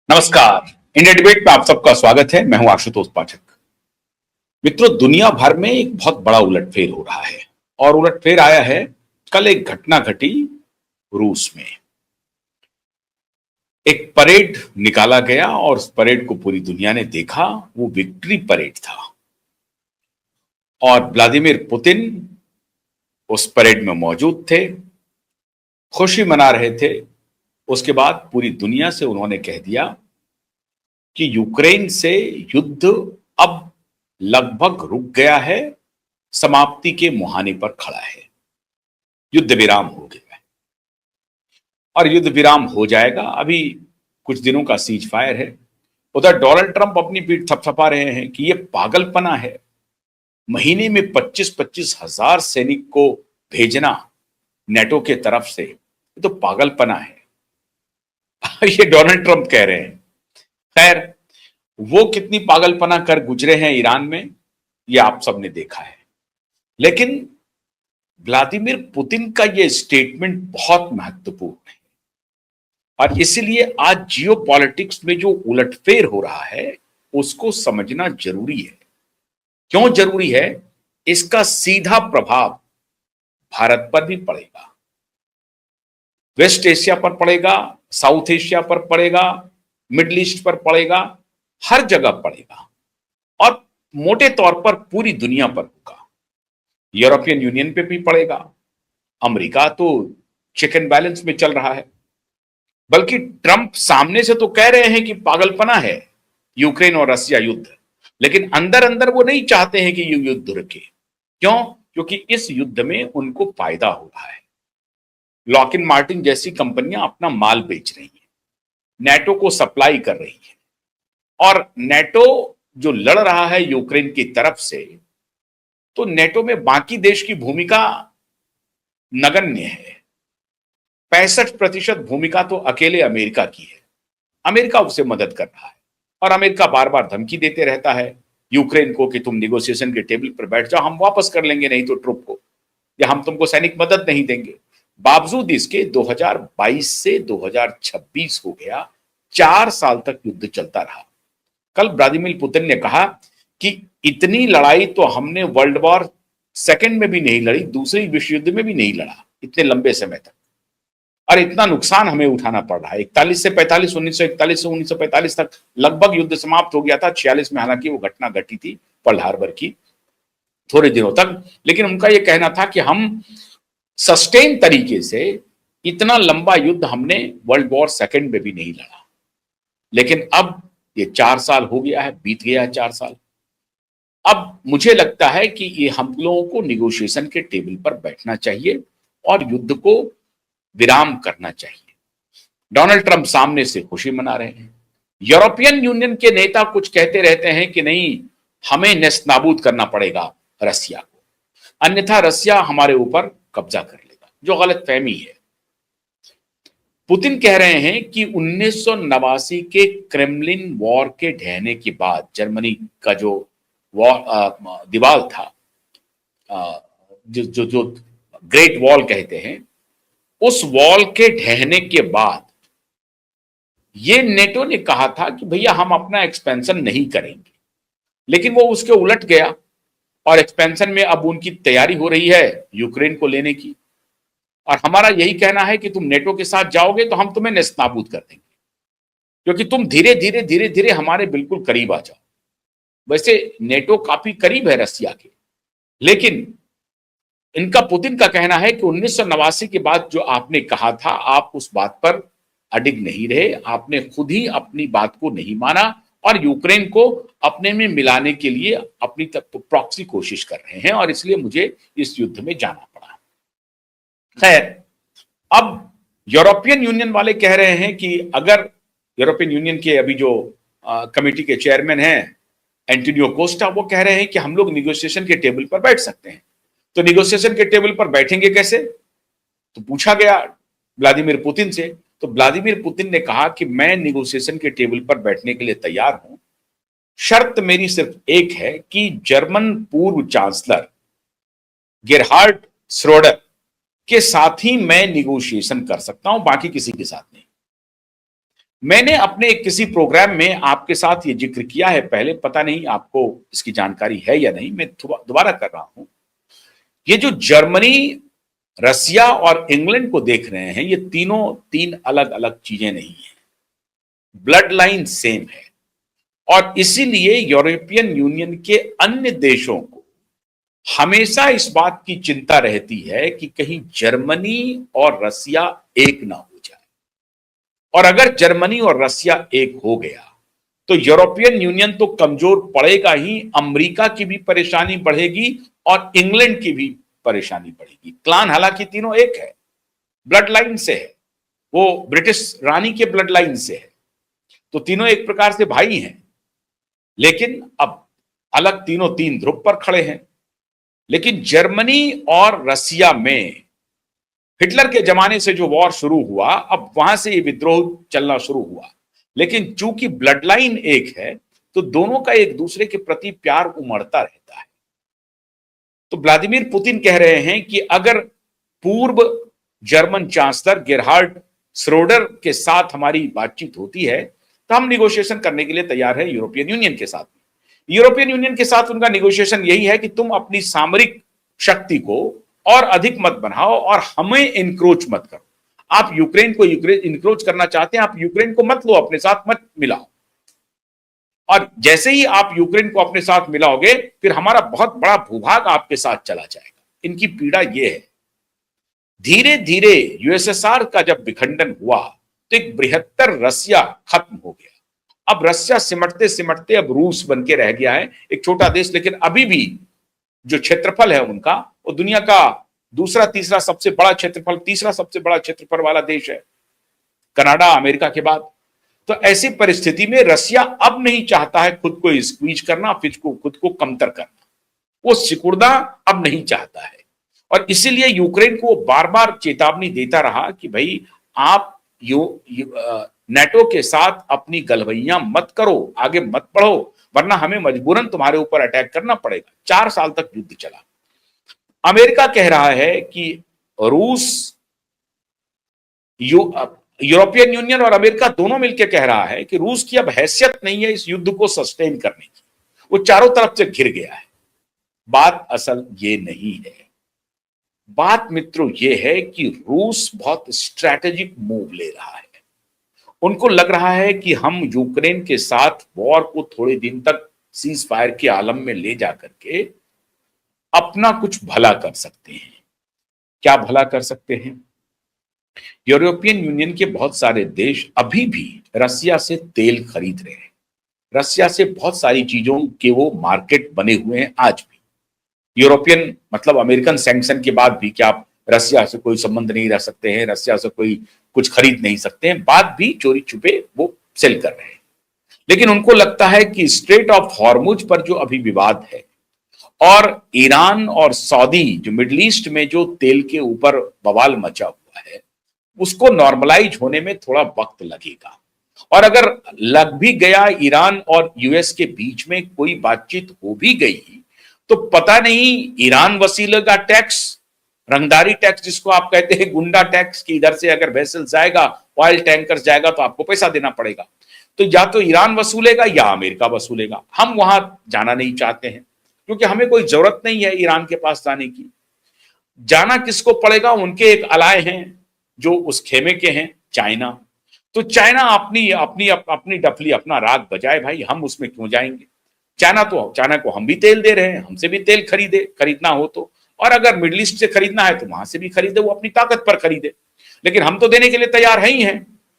नमस्कार। India debate में आप सबका स्वागत है। मैं हूं आशुतोष पाठक। मित्रों, दुनिया भर में एक बहुत बड़ा उलटफेर हो रहा है और उलटफेर आया है। कल एक घटना घटी रूस में। एक परेड निकाला गया और उस परेड को पूरी दुनिया ने देखा। वो विक्ट्री परेड था और व्लादिमीर पुतिन उस परेड में मौजूद थे, खुशी मना रहे थे। उसके बाद पूरी दुनिया से उन्होंने कह दिया कि यूक्रेन से युद्ध अब लगभग रुक गया है, समाप्ति के मुहाने पर खड़ा है, युद्ध विराम हो गया है और युद्ध विराम हो जाएगा। अभी कुछ दिनों का सीज फायर है। उधर डोनाल्ड ट्रंप अपनी पीठ थपथपा रहे हैं कि यह पागलपना है, महीने में 25-25 हजार सैनिक को भेजना नेटो के तरफ से, ये तो पागलपना है। ये डोनाल्ड ट्रंप कह रहे हैं। खैर, वो कितनी पागलपना कर गुजरे हैं ईरान में, ये आप सबने देखा है। लेकिन व्लादिमीर पुतिन का ये स्टेटमेंट बहुत महत्वपूर्ण है और इसलिए आज जियो पॉलिटिक्स में जो उलटफेर हो रहा है उसको समझना जरूरी है। क्यों जरूरी है? इसका सीधा प्रभाव भारत पर भी पड़ेगा, वेस्ट एशिया पर पड़ेगा, साउथ एशिया पर पड़ेगा, मिडिल ईस्ट पर पड़ेगा, हर जगह पड़ेगा और मोटे तौर पर पूरी दुनिया पर होगा। यूरोपियन यूनियन पे भी पड़ेगा। अमेरिका तो चिकन बैलेंस में चल रहा है, बल्कि ट्रंप सामने से तो कह रहे हैं कि पागलपना है यूक्रेन और रसिया युद्ध, लेकिन अंदर अंदर वो नहीं चाहते हैं कि ये युद्ध रुके। क्यों? क्योंकि इस युद्ध में उनको फायदा हो रहा है। लॉकहीड मार्टिन जैसी कंपनियां अपना माल बेच रही हैं, नेटो को सप्लाई कर रही है और नेटो जो लड़ रहा है यूक्रेन की तरफ से, तो नेटो में बाकी देश की भूमिका नगण्य है। 65% भूमिका तो अकेले अमेरिका की है। अमेरिका उसे मदद कर रहा है और अमेरिका बार बार धमकी देते रहता है यूक्रेन को कि तुम निगोशिएशन के टेबल पर बैठ जाओ, हम वापस कर लेंगे नहीं तो ट्रुप को, या हम तुमको सैनिक मदद नहीं देंगे। बावजूद इसके 2022 से 2026 हो गया, 4 साल तक युद्ध चलता रहा। कल व्लादिमीर पुतिन ने कहा कि इतनी लड़ाई तो हमने वर्ल्ड वॉर सेकेंड में भी नहीं लड़ी, दूसरे विश्व युद्ध में भी नहीं लड़ा इतने लंबे समय तक, और इतना नुकसान हमें उठाना पड़ रहा है। 41 से 45, 1941 से 1945 तक लगभग युद्ध समाप्त हो गया था। 46 में हालांकि वो घटना घटी थी पर्ल हार्बर की, थोड़े दिनों तक। लेकिन उनका यह कहना था कि हम सस्टेन तरीके से इतना लंबा युद्ध हमने वर्ल्ड वॉर सेकेंड में भी नहीं लड़ा। लेकिन अब ये 4 साल हो गया है, बीत गया है 4 साल। अब मुझे लगता है कि ये हम लोगों को निगोशिएशन के टेबल पर बैठना चाहिए और युद्ध को विराम करना चाहिए। डोनाल्ड ट्रंप सामने से खुशी मना रहे हैं। यूरोपियन यूनियन के नेता कुछ कहते रहते हैं कि नहीं, हमें नेस्तनाबूद करना पड़ेगा रसिया को, अन्यथा रसिया हमारे ऊपर कब्जा कर लेगा, जो गलतफहमी है। पुतिन कह रहे हैं कि 1989 के क्रेमलिन वॉर के ढहने के बाद जर्मनी का जो दीवार था, जो जो जो ग्रेट वॉल कहते हैं, उस वॉल के ढहने के बाद ये नेटो ने कहा था कि भैया हम अपना एक्सपेंशन नहीं करेंगे, लेकिन वो उसके उलट गया और एक्सपेंशन में अब उनकी तैयारी हो रही है यूक्रेन को लेने की। और हमारा यही कहना है कि तुम नेटो के साथ जाओगे तो हम तुम्हें नेस्तनाबूद कर देंगे, क्योंकि तुम धीरे धीरे धीरे धीरे हमारे बिल्कुल करीब आ जाओ। वैसे नेटो काफी करीब है रसिया के, लेकिन इनका, पुतिन का कहना है कि 1989 के बाद जो आपने कहा था, आप उस बात पर अडिग नहीं रहे, आपने खुद ही अपनी बात को नहीं माना और यूक्रेन को अपने में मिलाने के लिए अपनी प्रॉक्सी कोशिश कर रहे हैं और इसलिए मुझे इस युद्ध में जाना पड़ा। खैर, अब यूरोपियन यूनियन वाले कह रहे हैं कि अगर यूरोपियन यूनियन के अभी जो कमेटी के चेयरमैन हैं एंटोनियो कोस्टा, वो कह रहे हैं कि हम लोग निगोशिएशन के टेबल पर बैठ सकते हैं। तो निगोशिएशन के टेबल पर बैठेंगे कैसे? तो पूछा गया व्लादिमीर पुतिन से, तो व्लादिमीर पुतिन ने कहा कि मैं निगोशिएशन के टेबल पर बैठने के लिए तैयार हूं, शर्त मेरी सिर्फ एक है कि जर्मन पूर्व चांसलर गेरहार्ड श्रोडर के साथ ही मैं निगोशिएशन कर सकता हूं, बाकी किसी के साथ नहीं। मैंने अपने किसी प्रोग्राम में आपके साथ ये जिक्र किया है पहले, पता नहीं आपको इसकी जानकारी है या नहीं, मैं दोबारा कर रहा हूं। ये जो जर्मनी, रसिया और इंग्लैंड को देख रहे हैं, ये तीनों तीन अलग अलग चीजें नहीं है, ब्लड लाइन सेम है। और इसीलिए यूरोपियन यूनियन के अन्य देशों को हमेशा इस बात की चिंता रहती है कि कहीं जर्मनी और रसिया एक ना हो जाए। और अगर जर्मनी और रसिया एक हो गया तो यूरोपियन यूनियन तो कमजोर पड़ेगा ही, अमेरिका की भी परेशानी बढ़ेगी और इंग्लैंड की भी परेशानी बढ़ेगी। क्लान हालांकि तीनों एक है, ब्लड लाइन से है, वो ब्रिटिश रानी के ब्लड लाइन से है, तो तीनों एक प्रकार से भाई हैं, लेकिन अब अलग तीनों तीन ध्रुव पर खड़े हैं। लेकिन जर्मनी और रसिया में हिटलर के जमाने से जो वॉर शुरू हुआ, अब वहां से ये विद्रोह चलना शुरू हुआ, लेकिन चूंकि ब्लड लाइन एक है तो दोनों का एक दूसरे के प्रति प्यार उमड़ता रहता है। तो व्लादिमीर पुतिन कह रहे हैं कि अगर पूर्व जर्मन चांसलर गेरहार्ड श्रोडर के साथ हमारी बातचीत होती है तो हम निगोशिएशन करने के लिए तैयार है यूरोपियन यूनियन के साथ। यूरोपियन यूनियन के साथ उनका निगोशिएशन यही है कि तुम अपनी सामरिक शक्ति को और अधिक मत बढ़ाओ और हमें इनक्रोच मत करो। आप यूक्रेन को इनक्रोच करना चाहते हैं, आप यूक्रेन को मत लो, अपने साथ मत मिलाओ। और जैसे ही आप यूक्रेन को अपने साथ मिलाओगे फिर हमारा बहुत बड़ा भूभाग आपके साथ चला जाएगा। इनकी पीड़ा यह है। धीरे धीरे यूएसएसआर का जब विखंडन हुआ तो एक बृहत्तर रसिया खत्म हो गया। अब रसिया सिमटते सिमटते अब रूस बन के रह गया है, एक छोटा देश, लेकिन अभी भी जो क्षेत्रफल है उनका, वो दुनिया का दूसरा तीसरा सबसे बड़ा क्षेत्रफल, तीसरा सबसे बड़ा क्षेत्रफल वाला देश है, कनाडा अमेरिका के बाद। तो ऐसी परिस्थिति में रसिया अब नहीं चाहता है खुद को स्क्वीज करना, खुद को कमतर करना, वो सिकुड़ना अब नहीं चाहता है। और इसीलिए यूक्रेन को बार बार चेतावनी देता रहा कि भाई आप नेटो के साथ अपनी गलवैयां मत करो, आगे मत बढ़ो, वरना हमें मजबूरन तुम्हारे ऊपर अटैक करना पड़ेगा। 4 साल तक युद्ध चला। अमेरिका कह रहा है कि रूस, यूरोपियन यूनियन और अमेरिका दोनों मिलकर कह रहा है कि रूस की अब हैसियत नहीं है इस युद्ध को सस्टेन करने की, वो चारों तरफ से घिर गया है। बात असल ये नहीं है। बात मित्रों ये है कि रूस बहुत स्ट्रैटेजिक मूव ले रहा है। उनको लग रहा है कि हम यूक्रेन के साथ वॉर को थोड़े दिन तक सीज फायर के आलम में ले जाकर के अपना कुछ भला कर सकते हैं। क्या भला कर सकते हैं? यूरोपियन यूनियन के बहुत सारे देश अभी भी रसिया से तेल खरीद रहे हैं। रसिया से बहुत सारी चीजों के वो मार्केट बने हुए हैं आज भी। यूरोपियन मतलब अमेरिकन सैंक्शन के बाद भी क्या आप रसिया से कोई संबंध नहीं रख सकते हैं, रसिया से कोई कुछ खरीद नहीं सकते हैं, बाद भी चोरी छुपे वो सेल कर रहे हैं। लेकिन उनको लगता है कि स्ट्रेट ऑफ हॉर्मुज पर जो अभी विवाद है और ईरान और सऊदी जो मिडिल ईस्ट में जो तेल के ऊपर बवाल मचा हुआ है, उसको नॉर्मलाइज होने में थोड़ा वक्त लगेगा। और अगर लग भी गया ईरान और यूएस के बीच में कोई बातचीत हो भी गई तो पता नहीं ईरान वसीलेगा टैक्स, रंगदारी टैक्स जिसको आप कहते हैं, गुंडा टैक्स, की इधर से अगर वेसल जाएगा, ऑयल टैंकर जाएगा तो आपको पैसा देना पड़ेगा। तो या तो ईरान वसूलेगा या अमेरिका वसूलेगा। हम वहां जाना नहीं चाहते हैं क्योंकि हमें कोई जरूरत नहीं है ईरान के पास जाने की। जाना किसको पड़ेगा? उनके एक अलाय हैं जो उस खेमे के हैं, चाइना। तो चाइना अपनी अपनी अपनी डफली अपना राग बजाए भाई, हम उसमें क्यों जाएंगे? चाइना को हम भी तेल दे रहे हैं, हमसे भी तेल खरीदना हो तो, और अगर मिडिल ईस्ट से खरीदना है तो वहां से भी खरीदे, वो अपनी ताकत पर खरीदे। लेकिन हम तो देने के लिए तैयार है ही हैं।